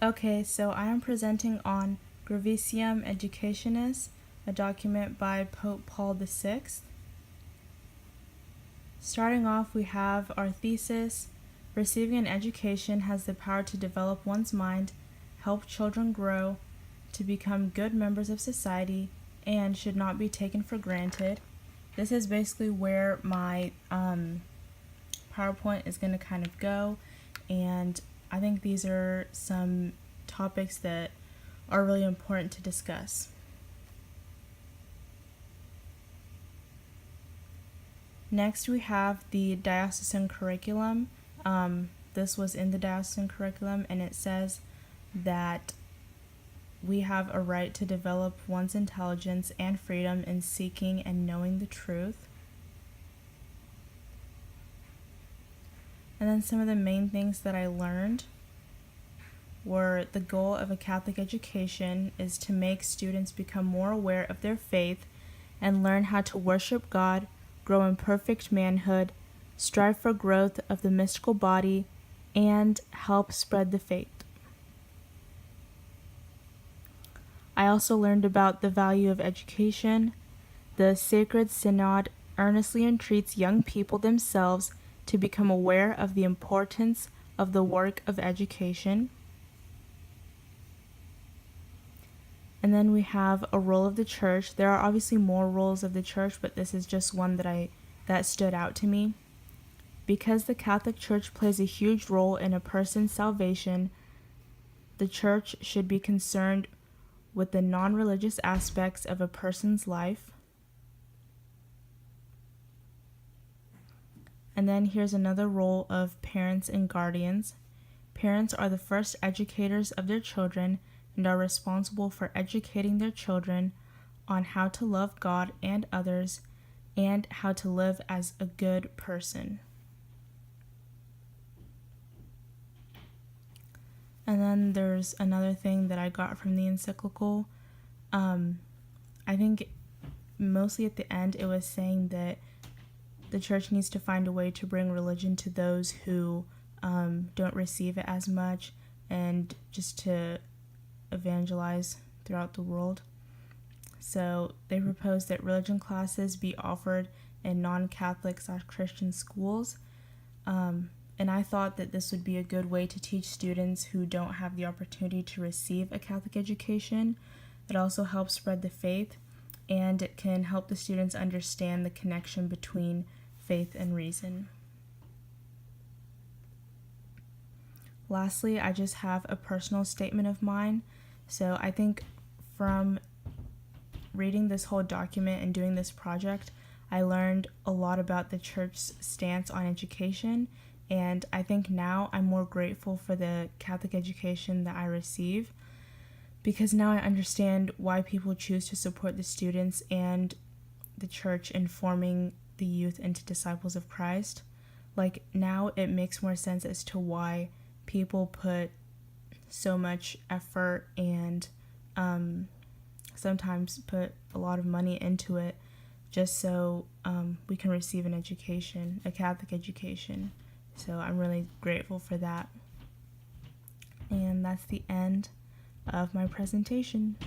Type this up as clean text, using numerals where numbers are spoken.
Okay, so I am presenting on Gravissime Educationis, a document by Pope Paul VI. Starting off, we have our thesis. Receiving an education has the power to develop one's mind, help children grow, to become good members of society, and should not be taken for granted. This is basically where my PowerPoint is going to kind of go, and I think these are some topics that are really important to discuss. Next, we have the diocesan curriculum. This was in the diocesan curriculum, and it says that we have a right to develop one's intelligence and freedom in seeking and knowing the truth. And then some of the main things that I learned were the goal of a Catholic education is to make students become more aware of their faith and learn how to worship God, grow in perfect manhood, strive for growth of the mystical body, and help spread the faith. I also learned about the value of education. The Sacred Synod earnestly entreats young people themselves to become aware of the importance of the work of education. And then we have a role of the church. There are obviously more roles of the church, but this is just one that stood out to me. Because the Catholic Church plays a huge role in a person's salvation, the church should be concerned with the non-religious aspects of a person's life. And then here's another role of parents and guardians. Parents are the first educators of their children and are responsible for educating their children on how to love God and others and how to live as a good person. And then there's another thing that I got from the encyclical. I think mostly at the end it was saying that the church needs to find a way to bring religion to those who don't receive it as much, and just to evangelize throughout the world. So they proposed that religion classes be offered in non-Catholic/Christian schools. And I thought that this would be a good way to teach students who don't have the opportunity to receive a Catholic education. It also helps spread the faith, and it can help the students understand the connection between faith and reason. Lastly, I just have a personal statement of mine. So I think from reading this whole document and doing this project, I learned a lot about the church's stance on education, and I think now I'm more grateful for the Catholic education that I receive, because now I understand why people choose to support the students and the church in forming the youth into disciples of Christ. Like, now it makes more sense as to why people put so much effort and sometimes put a lot of money into it just so we can receive an education, a Catholic education. So I'm really grateful for that. And that's the end of my presentation.